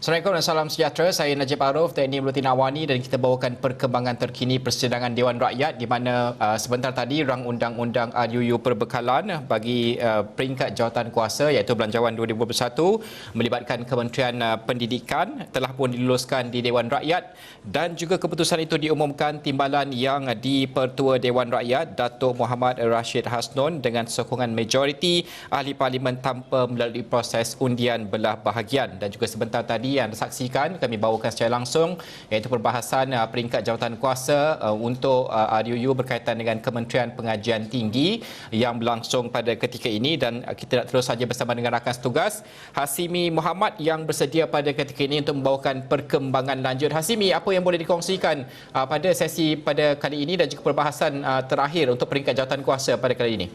Assalamualaikum dan salam sejahtera. Saya Najib Arif, TNI Buletin Awani, dan kita bawakan perkembangan terkini persidangan Dewan Rakyat di mana sebentar tadi rang undang-undang RUU Perbekalan bagi peringkat jawatan kuasa iaitu Belanjawan 2021 melibatkan Kementerian Pendidikan telah pun diluluskan di Dewan Rakyat, dan juga keputusan itu diumumkan timbalan yang di-Pertua Dewan Rakyat Datuk Muhammad Rashid Hasnon dengan sokongan majoriti ahli parlimen tanpa melalui proses undian belah bahagian. Dan juga sebentar tadi yang disaksikan kami bawakan secara langsung iaitu perbahasan peringkat jawatan kuasa untuk RUU berkaitan dengan Kementerian Pengajian Tinggi yang berlangsung pada ketika ini, dan kita nak terus saja bersama dengan rakan setugas Hasimi Muhammad yang bersedia pada ketika ini untuk membawakan perkembangan lanjut. Hasimi, apa yang boleh dikongsikan pada sesi pada kali ini dan juga perbahasan terakhir untuk peringkat jawatan kuasa pada kali ini?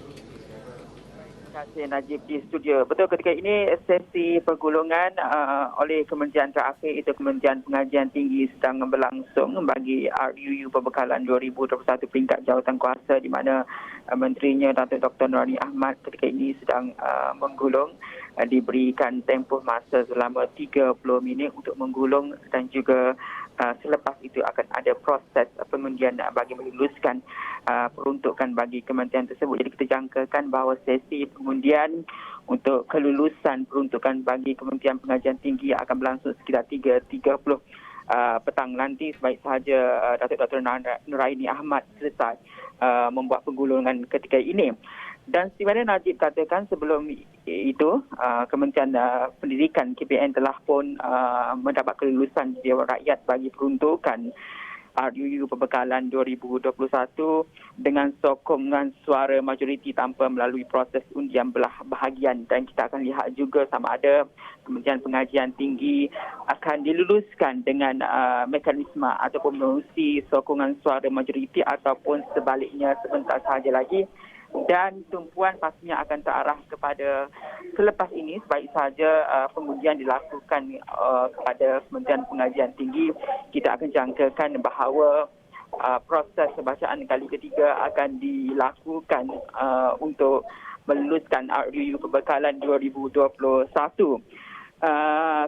Terima kasih Najib di studio. Betul, ketika ini sesi pergulungan oleh Kementerian Terakhir itu Kementerian Pengajian Tinggi sedang berlangsung bagi RUU Perbekalan 2021 peringkat jawatan kuasa, di mana menterinya Datuk Dr. Nurani Ahmad ketika ini sedang menggulung, diberikan tempoh masa selama 30 minit untuk menggulung, dan juga selepas itu akan ada proses pengundian bagi meluluskan peruntukan bagi kementerian tersebut. Jadi kita jangkakan bahawa sesi pengundian untuk kelulusan peruntukan bagi Kementerian Pengajian Tinggi akan berlangsung sekitar 3.30 petang nanti, sebaik sahaja Datuk Dr. Nuraini Ahmad selesai membuat penggulungan ketika ini. Dan sebenarnya Najib katakan sebelum itu Kementerian Pendidikan KPN telah pun mendapat kelulusan Dewan Rakyat bagi peruntukan RUU Perbekalan 2021 dengan sokongan suara majoriti tanpa melalui proses undian belah bahagian. Dan kita akan lihat juga sama ada Kementerian Pengajian Tinggi akan diluluskan dengan mekanisme ataupun menerusi sokongan suara majoriti ataupun sebaliknya sebentar sahaja lagi. Dan tumpuan pastinya akan terarah kepada selepas ini sebaik sahaja pengundian dilakukan kepada Kementerian Pengajian Tinggi. Kita akan jangkakan bahawa proses bacaan kali ketiga akan dilakukan untuk meluluskan RUU Perbekalan 2021.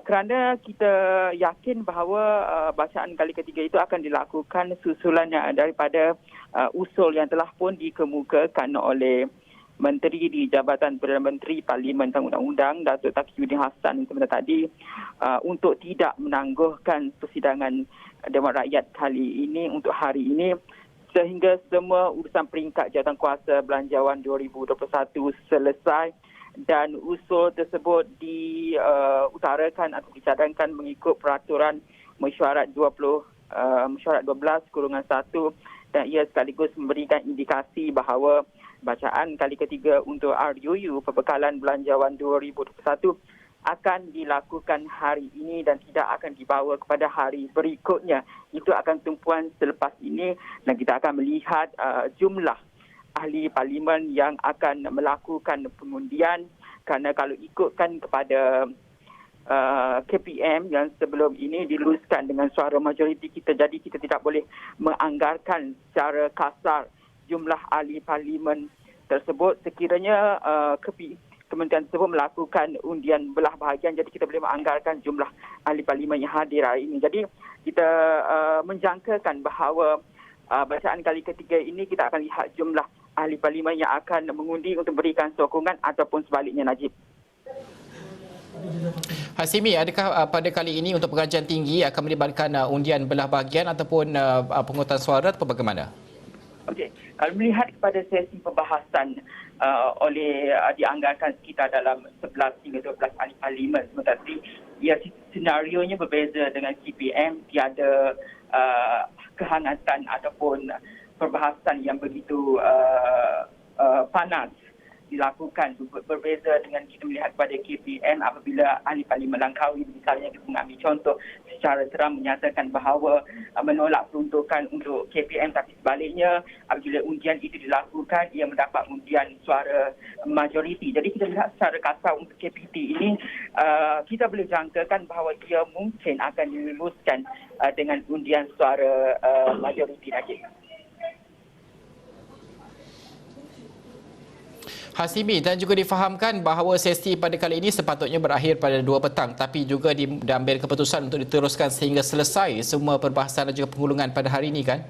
Kerana kita yakin bahawa bacaan kali ketiga itu akan dilakukan susulannya daripada usul yang telah pun dikemukakan oleh Menteri di Jabatan Perdana Menteri Parlimen dan Undang-Undang Datuk Taqiyuddin Hassan sebentar tadi untuk tidak menangguhkan persidangan Dewan Rakyat kali ini untuk hari ini, sehingga semua urusan peringkat jawatan kuasa Belanjawan 2021 selesai. Dan usul tersebut diutarakan atau dicadangkan mengikut peraturan mesyuarat 12/1, dan ia sekaligus memberikan indikasi bahawa bacaan kali ketiga untuk RUU Perbekalan Belanjawan 2021 akan dilakukan hari ini dan tidak akan dibawa kepada hari berikutnya. Itu akan tumpuan selepas ini, dan kita akan melihat jumlah ahli parlimen yang akan melakukan pengundian, kerana kalau ikutkan kepada KPM yang sebelum ini diluluskan dengan suara majoriti kita, jadi kita tidak boleh menganggarkan secara kasar jumlah ahli parlimen tersebut. Sekiranya kementerian tersebut melakukan undian belah bahagian, jadi kita boleh menganggarkan jumlah ahli parlimen yang hadir hari ini. Jadi kita menjangkakan bahawa bacaan kali ketiga ini kita akan lihat jumlah ahli parlimen yang akan mengundi untuk berikan sokongan ataupun sebaliknya, Najib. Hasimi, adakah pada kali ini untuk pengajian tinggi akan melibatkan undian belah bahagian ataupun penghutang suara atau bagaimana? Okey, kalau melihat kepada sesi perbahasan oleh dianggarkan sekitar dalam 11 hingga 12 ahli parlimen sebentar tadi, ya senarionya berbeza dengan KPM, tiada kehangatan ataupun perbahasan yang begitu panas dilakukan. Berbeza dengan kita melihat pada KPM apabila ahli parlimen Langkawi misalnya kita mengambil contoh secara terang menyatakan bahawa menolak peruntukan untuk KPM, tapi sebaliknya apabila undian itu dilakukan ia mendapat undian suara majoriti. Jadi kita lihat secara kasar untuk KPT ini kita boleh jangkakan bahawa ia mungkin akan diluluskan dengan undian suara majoriti. Hasimi, dan juga difahamkan bahawa sesi pada kali ini sepatutnya berakhir pada 2 petang tapi juga diambil keputusan untuk diteruskan sehingga selesai semua perbahasan dan juga penghulungan pada hari ini kan?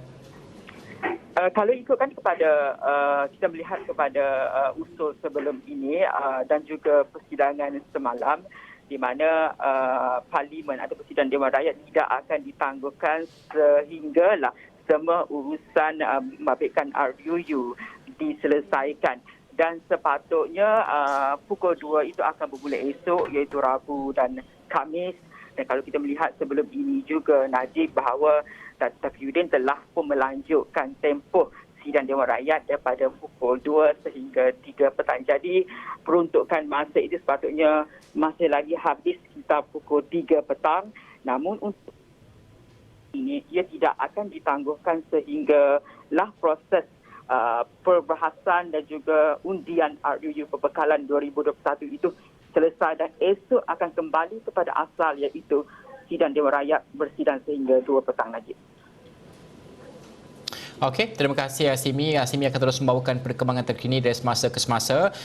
Kalau ikutkan kepada kita melihat kepada usul sebelum ini dan juga persidangan semalam di mana Parlimen atau Presiden Dewan Rakyat tidak akan ditangguhkan sehinggalah semua urusan membabitkan RUU diselesaikan. Dan sepatutnya pukul 2 itu akan bermula esok iaitu Rabu dan Khamis. Dan kalau kita melihat sebelum ini juga Najib bahawa Taqiyuddin telah pun melanjutkan tempoh sidang Dewan Rakyat daripada pukul 2 sehingga 3 petang. Jadi peruntukan masa itu sepatutnya masih lagi habis sekitar pukul 3 petang. Namun untuk ini ia tidak akan ditangguhkan sehinggalah proses perbahasan dan juga undian RUU Perbekalan 2021 itu selesai dan esok akan kembali kepada asal iaitu sidang Dewan Rakyat bersidang sehingga 2 petang, Najib. Okey, terima kasih Hasimi. Hasimi akan terus membawakan perkembangan terkini dari semasa ke semasa.